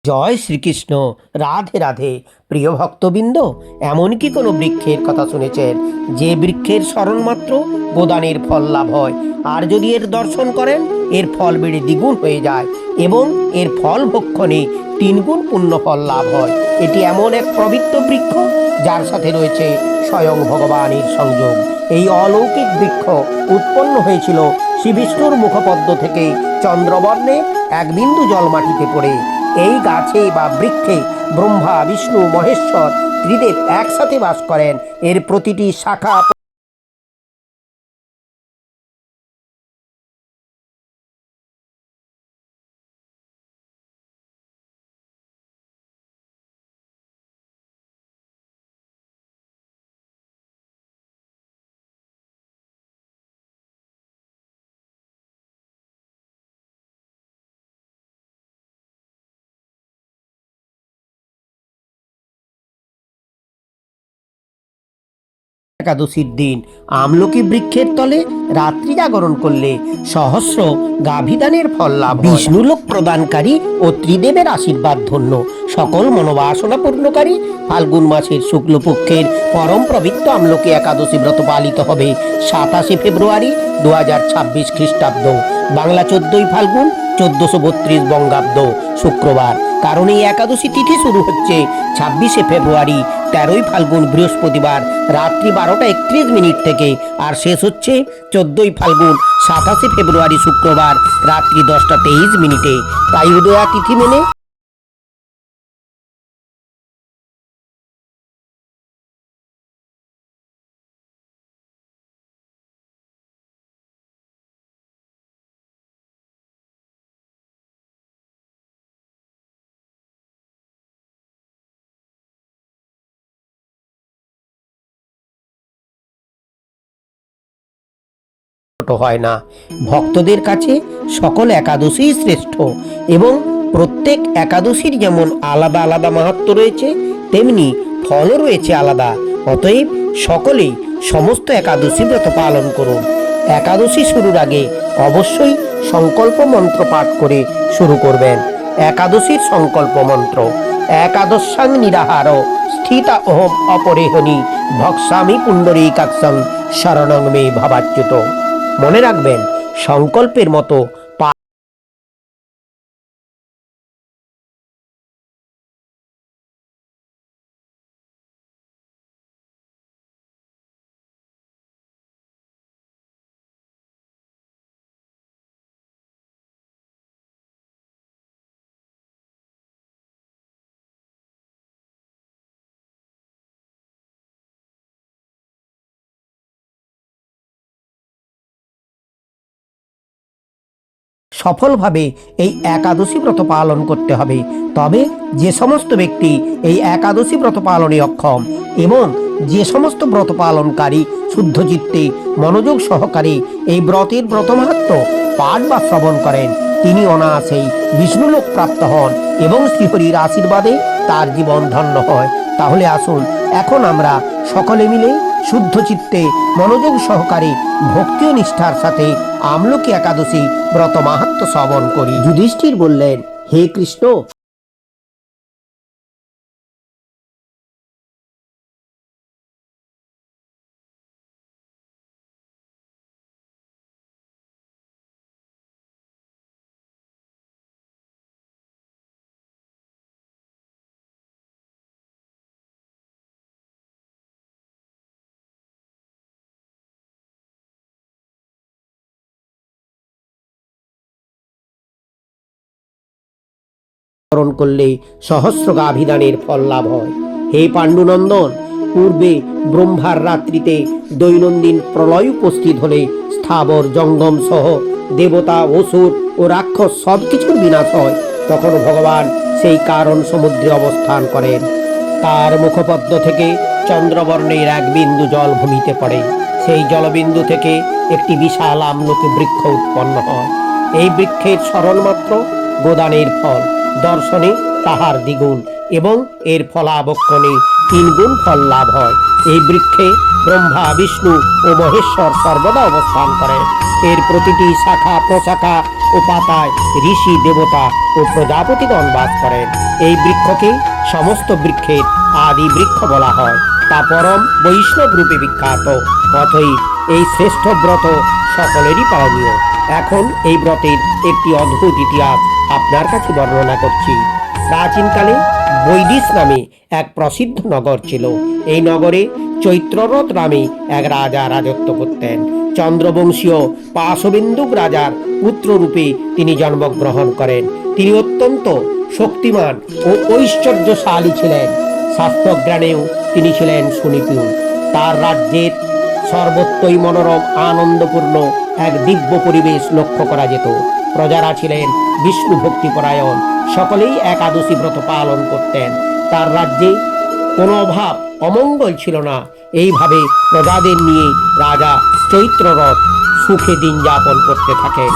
জয় শ্রীকৃষ্ণ। রাধে রাধে। প্রিয় ভক্তবৃন্দ, এমন কি কোনো বৃক্ষের কথা শুনেছেন যে বৃক্ষের স্মরণ মাত্র গোদানের ফল লাভ হয়, আর যদি এর দর্শন করেন এর ফল বেড়ে দ্বিগুণ হয়ে যায় এবং এর ফল ভক্ষণে তিনগুণ পুণ্য ফল লাভ হয়। এটি এমন এক পবিত্র বৃক্ষ যার সাথে রয়েছে স্বয়ং ভগবানের সংযোগ। এই অলৌকিক বৃক্ষ উৎপন্ন হয়েছিল শ্রী বিষ্ণুর মুখপদ্ম থেকে চন্দ্রবর্ণে এক বিন্দু জল মাটিতে পড়ে। এই গাছে বা বৃক্ষে ব্রহ্মা, বিষ্ণু, মহেশ্বর ত্রিদেব একসাথে বাস করেন। এর প্রতিটি শাখা একাদশীর দিন আমলকি বৃক্ষের তলে রাত্রি জাগরণ করলে সহস্র গাভিদানের ফল লাভ হয়। বিষ্ণুলোক প্রদানকারী ও ত্রিদেবের আশীর্বাদ ধন্য সকল মনোবাসনা পূর্ণকারী ফাল্গুন মাসের শুক্লপক্ষের পরম পবিত্র আমলকি একাদশী ব্রত পালিত হবে 27 ফেব্রুয়ারি 2026 খ্রিস্টাব্দ, বাংলা 14 ফাল্গুন 1432 বঙ্গাব্দ, শুক্রবার। কারণ এই একাদশী তিথি শুরু হচ্ছে 26 ফেব্রুয়ারি 13 ফাল্গুন বৃহস্পতিবার রাত্রি 12:31 থেকে, আর শেষ হচ্ছে 14 ফাল্গুন 27 ফেব্রুয়ারি শুক্রবার রাত্রি 10:23। তাই উদয়া তিথি মেনে হয় না। ভক্তদের কাছে সকল একাদশী শ্রেষ্ঠ এবং প্রত্যেক একাদশীর যেমন আলাদা আলাদা মাহাত্ম্য রয়েছে, তেমনি ফলও রয়েছে আলাদা। অতএব সকলেই সমস্ত একাদশী ব্রত পালন করুন। একাদশী শুরুর আগে অবশ্যই সংকল্প মন্ত্র পাঠ করে শুরু করবেন। একাদশীর সংকল্প মন্ত্র: একাদশাং নিরাহার স্থিতা ওহম অপরেহনি ভক্সামি পুণ্ডরীকাক্ষং শরণং মে ভবাচ্যুত। মনে রাখবেন, সংকল্পের মতো সফলভাবে এই একাদশী ব্রত পালন করতে হবে। তবে যে সমস্ত ব্যক্তি এই একাদশী ব্রত পালনে অক্ষম এবং যে সমস্ত ব্রত পালনকারী শুদ্ধ চিত্তে মনোযোগ সহকারে এই ব্রতের ব্রত মাহাত্ম্য পাঠ বা শ্রবণ করেন, তিনি অনায়াসেই বিষ্ণুলোক প্রাপ্ত হন এবং শ্রীহরির আশীর্বাদে তার জীবন ধন্য হয়। তাহলে আসুন এখন আমরা সকলে মিলে শুদ্ধ চিত্তে মনোযোগ সহকারে ভক্তি ও নিষ্ঠার সাথে আমলকি একাদশী ব্রত মাহাত্ম্য শ্রবণ করি। যুধিষ্ঠির বললেন, হে কৃষ্ণ, স্মরণ করলে সহস্র গাভিদানের ফল লাভ হয়। হে পাণ্ডুনন্দন, পূর্বে ব্রহ্মার রাত্রিতে দৈনন্দিন প্রলয় উপস্থিত হলে স্থাবর জঙ্গম সহ দেবতা, অসুর ও রাক্ষস সবকিছুর বিনাশ হয়। তখন ভগবান সেই কারণ সমুদ্রে অবস্থান করেন। তার মুখপদ্ম থেকে চন্দ্রবর্ণের এক বিন্দু জল ভূমিতে পড়ে। সেই জলবিন্দু থেকে একটি বিশাল আমলকি বৃক্ষ উৎপন্ন হয়। এই বৃক্ষের স্মরণ মাত্র গোদানের ফল, দর্শনে তাহার দ্বিগুণ এবং এর ফলাবক্ষণে 3 গুণ ফল লাভ হয়। এই বৃক্ষে ব্রহ্মা, বিষ্ণু ও মহেশ্বর সর্বদা অবস্থান করেন। এর প্রতিটি শাখা প্রশাখা ও পাতায় ঋষি, দেবতা ও প্রজাপতিগণ বাস করেন। এই বৃক্ষকে সমস্ত বৃক্ষের আদি বৃক্ষ বলা হয়। তা পরম বৈষ্ণব রূপে বিখ্যাত। অতএব এই শ্রেষ্ঠ ব্রত সকলেরই পালনীয়। এখন এই ব্রতের একটি অদ্ভুত ইতিহাস আপনার কাছে বর্ণনা করছি। প্রাচীনকালে বৈদিশ নামে এক প্রসিদ্ধ নগর ছিল। এই নগরে চৈত্ররথ নামে এক রাজা রাজত্ব করতেন। চন্দ্রবংশীয় পাশবিন্দুক রাজার পুত্র রূপে তিনি জন্মগ্রহণ করেন। তিনি অত্যন্ত শক্তিমান ও ঐশ্বর্যশালী ছিলেন। শাস্ত্রজ্ঞানেও তিনি ছিলেন সুনিপুণ। তার রাজ্যের সর্বত্রই মনোরম আনন্দপূর্ণ এক দিব্য পরিবেশ লক্ষ্য করা যেত। প্রজারা ছিলেন বিষ্ণু ভক্তিপরায়ণ, সকলেই একাদশী ব্রত পালন করতেন। তার রাজ্যে কোনো অভাব অমঙ্গল ছিল না। এইভাবে প্রজাদের নিয়ে রাজা চৈত্ররথ সুখে দিন যাপন করতে থাকেন।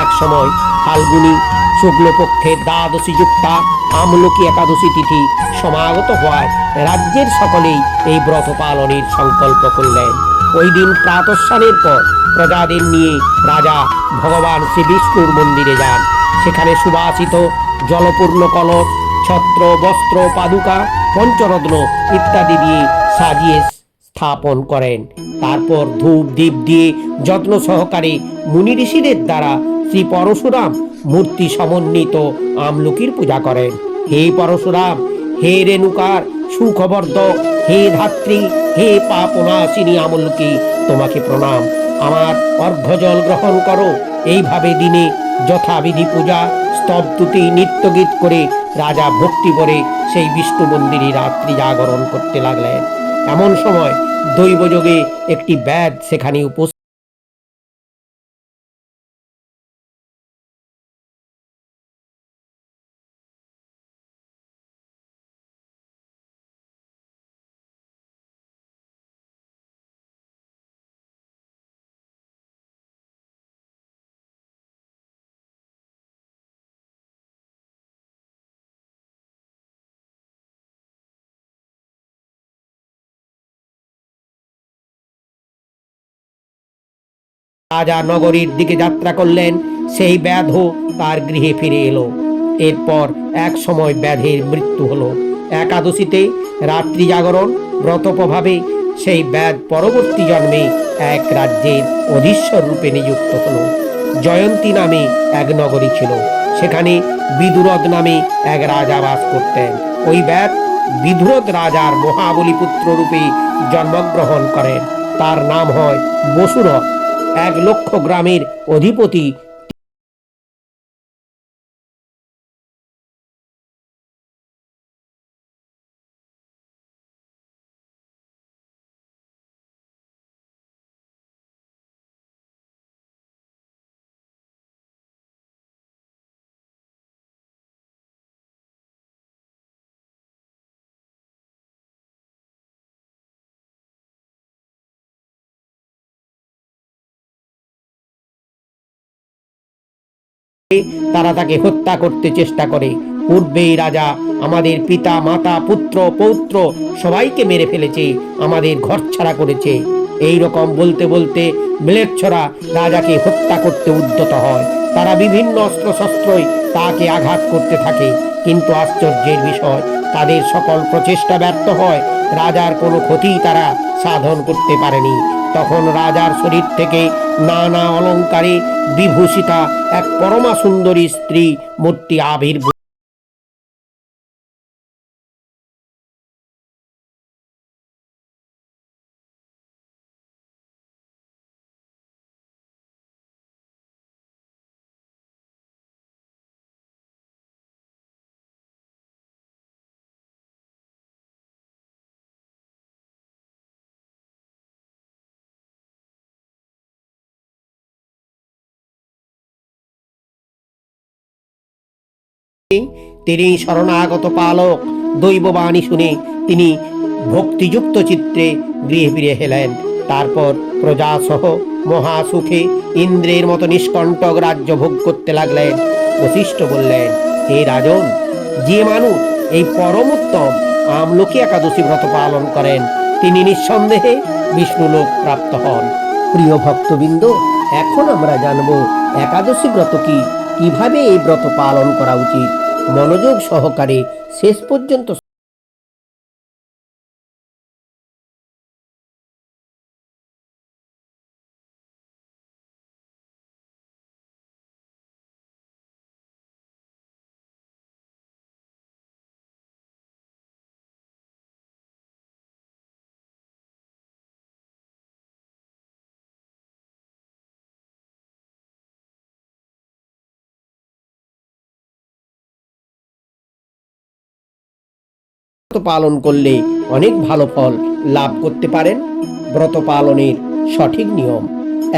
এক সময় ফাল্গুনী শুক্লপক্ষের দ্বাদশী যুক্তা আমলকি একাদশী তিথি সমাগত হওয়ায় রাজ্যের সকলেই এই ব্রত পালনের সংকল্প করলেন। ওই দিন প্রাতঃস্নানের পর প্রজাদের নিয়ে রাজা ভগবান শ্রী বিষ্ণুর মন্দিরে যান। সেখানে সুবাসিত জলপূর্ণ কলস, ছত্র, বস্ত্র, পাদুকা, পঞ্চরত্ন ইত্যাদি দিয়ে সাজিয়ে স্থাপন করেন। তারপর ধূপ দীপ দিয়ে যত্ন সহকারে মুনি ঋষিদের দ্বারা শ্রী পরশুরাম মূর্তি সমন্বিত আমলকির পূজা করেন। হে পরশুরাম, হে রেণুকার সুখবর্ধক, হে ধাত্রী, হে পাপনাশিনী আমলকি, তোমাকে প্রণাম। আমার অর্ঘ্যজল গ্রহণ করো। এইভাবে দিনে যথাবিধি পূজা, স্তবতুতি, নৃত্যগীত করে রাজা ভক্তি করে সেই বিষ্ণু মন্দিরে রাত্রি জাগরণ করতে লাগলেন। এমন সময় দৈবযোগে একটি ব্যাধ সেখানে উপস্থিত। রাজা নগরীর দিকে যাত্রা করলেন। সেই ব্যাধ তার গৃহে ফিরে এলো। এরপর এক সময় ব্যাধের মৃত্যু হলো। একাদশীতে রাত্রি জাগরণ ব্রত প্রভাবে সেই ব্যাধ পরবর্তী জন্মে এক রাজ্যের অধীশ্বর রূপে নিযুক্ত হলো। জয়ন্তী নামে এক নগরী ছিল। সেখানে বিদুরথ নামে এক রাজা বাস করতেন। ওই ব্যাধ বিদুরথ রাজার মহাবলী পুত্র রূপে জন্মগ্রহণ করেন। তার নাম হয় বসুরথ। 1,00,000 গ্রামের অধিপতি। তারা তাকে হত্যা করতে চেষ্টা করে। পূর্বেই রাজা আমাদের পিতা, মাতা, পুত্র, পৌত্র সবাইকে মেরে ফেলেছে, আমাদের ঘরছাড়া করেছে। এই রকম বলতে বলতে ম্লেচ্ছরা রাজাকে হত্যা করতে উদ্যত হয়। তারা বিভিন্ন অস্ত্র শস্ত্রই তাকে আঘাত করতে থাকে, কিন্তু আশ্চর্যের বিষয় তাদের সকল প্রচেষ্টা ব্যর্থ হয়। রাজার কোনো ক্ষতি তারা সাধন করতে পারেনি। তখন রাজার শরীর থেকে নানা অলঙ্কারে বিভূষিতা এক পরমা সুন্দরী স্ত্রী মূর্তি আবির্ভূত। তিনি শরণাগত পালক। দৈববাণী শুনে তিনি ভক্তিযুক্ত চিত্রে গৃহে ফিরে এলেন। তারপর প্রজাসহ মহাসুখে ইন্দ্রের মতো নিষ্কণ্টক রাজ্য ভোগ করতে লাগলেন। বশিষ্ঠ বললেন, হে রাজন, যে মানুষ এই পরমোত্তম আমলকি একাদশী ব্রত পালন করেন তিনি নিঃসন্দেহে বিষ্ণুলোক প্রাপ্ত হন। প্রিয় ভক্তবৃন্দ, এখন আমরা জানব একাদশী ব্রত কি, কিভাবে এই ব্রত পালন করা উচিত। মনোযোগ সহকারে শেষ পর্যন্ত পালন করলে অনেক ভালো ফল লাভ করতে পারেন। ব্রত পালনের সঠিক নিয়ম: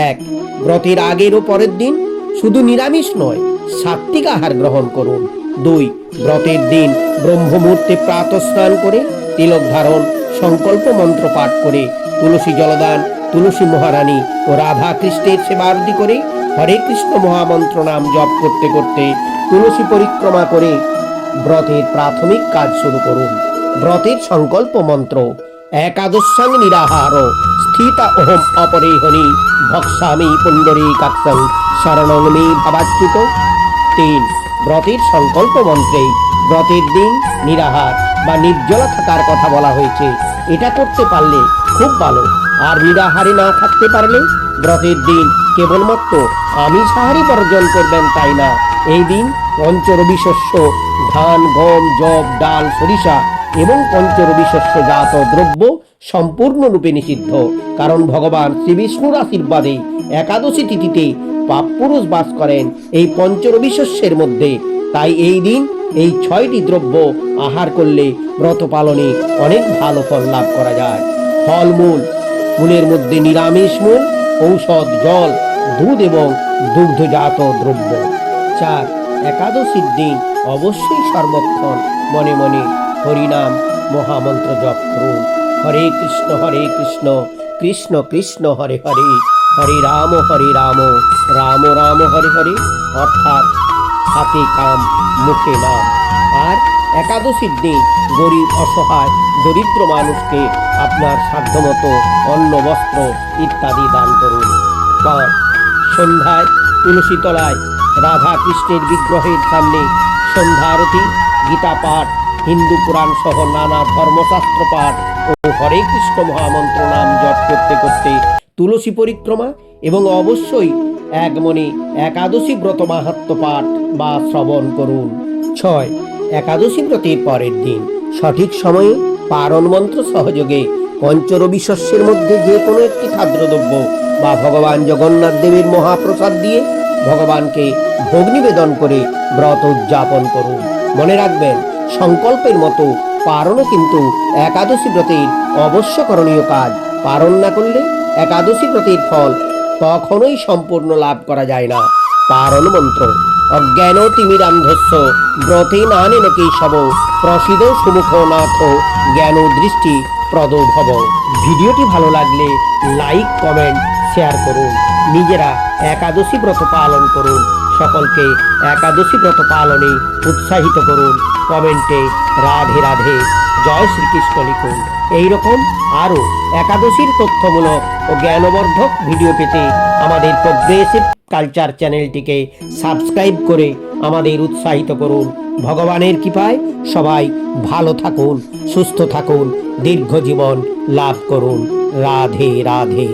1. ব্রতের আগের ও পরের দিন শুধু নিরামিষ নয়, সাত্ত্বিক আহার গ্রহণ করুন। 2. ব্রতের দিন ব্রহ্ম মুহূর্তে প্রাতঃ স্নান করে তিলক ধারণ, সংকল্প মন্ত্র পাঠ করে, তুলসী জলদান, তুলসী মহারানী ও রাধা কৃষ্ণের সেবারতি করে, হরে কৃষ্ণ মহামন্ত্র নাম জপ করতে করতে তুলসী পরিক্রমা করে ব্রতের প্রাথমিক কাজ শুরু করুন। ব্রতের সংকল্প মন্ত্র: একাদশাং নিরাহার স্থিতা ওহম অপরেহনি ভক্সামি পুণ্ডরীকাক্ষং শরণং মে ভবাচ্যুত। 3. ব্রতের সংকল্প মন্ত্রে ব্রতের দিন নিরাহার বা নির্জলা থাকার কথা বলা হয়েছে। এটা করতে পারলে খুব ভালো। আর নিরাহারে না থাকতে পারলে ব্রতের দিন কেবলমাত্র আমিষাহারই বর্জন করবেন তাই না, এই দিন পঞ্চরবি শস্য ধান, গম, জব, ডাল, সরিষা এবং পঞ্চরবি শস্য জাত দ্রব্য সম্পূর্ণরূপে নিষিদ্ধ। কারণ ভগবান শ্রী বিষ্ণুর আশীর্বাদে একাদশী তিথিতে পাপপুরুষ বাস করেন এই পঞ্চরবি শস্যের মধ্যে। তাই এই দিন এই 6টি দ্রব্য আহার করলে ব্রত পালনে অনেক ভালো ফল লাভ করা যায়। ফলমূল: মূলের মধ্যে নিরামিষ মূল, ঔষধ, জল, দুধ এবং দুগ্ধজাত দ্রব্য। 4. একাদশীর দিন অবশ্যই সর্বক্ষণ মনে মনে হরিনাম মহামন্ত্র জপ করুন। হরে কৃষ্ণ কৃষ্ণ কৃষ্ণ হরে হরে, হরে রাম রাম রাম হরে হরে, অর্থাৎ হাতে কাম মুখে নাম। আর একাদশীর দিন গরিব, অসহায়, দরিদ্র মানুষকে আপনার সাধ্যমতো অন্ন, বস্ত্র ইত্যাদি দান করুন। 5. সন্ধ্যায় তুলসী তলায় রাধা কৃষ্ণের বিগ্রহের সামনে সন্ধ্যা আরতি, গীতা পাঠ, হিন্দু পুরাণ সহ নানা ধর্মশাস্ত্র পাঠ ও হরে কৃষ্ণ মহামন্ত্র নাম জপ করতে করতে তুলসী পরিক্রমা এবং অবশ্যই এক মনে একাদশী ব্রত মাহাত্ম্য পাঠ বা শ্রবণ করুন। 6. একাদশী ব্রতের পরের দিন সঠিক সময়ে পারণ মন্ত্র সহযোগে পঞ্চরবি শস্যের মধ্যে যে কোনো একটি খাদ্যদ্রব্য বা ভগবান জগন্নাথ দেবের মহাপ্রসাদ দিয়ে ভগবানকে ভোগ নিবেদন করে ব্রত উদযাপন করুন। মনে রাখবেন, সংকল্পের মতো পারণও কিন্তু একাদশী ব্রতের অবশ্য করণীয় কাজ। পারণ না করলে একাদশী ব্রতের ফল কখনোই সম্পূর্ণ লাভ করা যায় না। পারণ মন্ত্র: অজ্ঞান তিমিরান্ধস্য ব্রতে নানেন কেশব প্রসিদ সুমুখ নাথ জ্ঞান দৃষ্টি প্রদ ভব। ভিডিওটি ভালো লাগলে লাইক, কমেন্ট, শেয়ার করুন। নিজেরা একাদশী ব্রত পালন করুন। সকলকে একাদশী ব্রত পালনে উৎসাহিত করুন। কমেন্টে রাধে রাধে, জয় শ্রীকৃষ্ণ লিখুন। এইরকম আরও একাদশীর তথ্যমূলক ও জ্ঞানবর্ধক ভিডিও পেতে আমাদের প্রোগ্রেসিভ কালচার চ্যানেলটিকে সাবস্ক্রাইব করে আমাদের উৎসাহিত করুন। ভগবানের কৃপায় সবাই ভালো থাকুন, সুস্থ থাকুন, দীর্ঘ জীবন লাভ করুন। রাধে রাধে।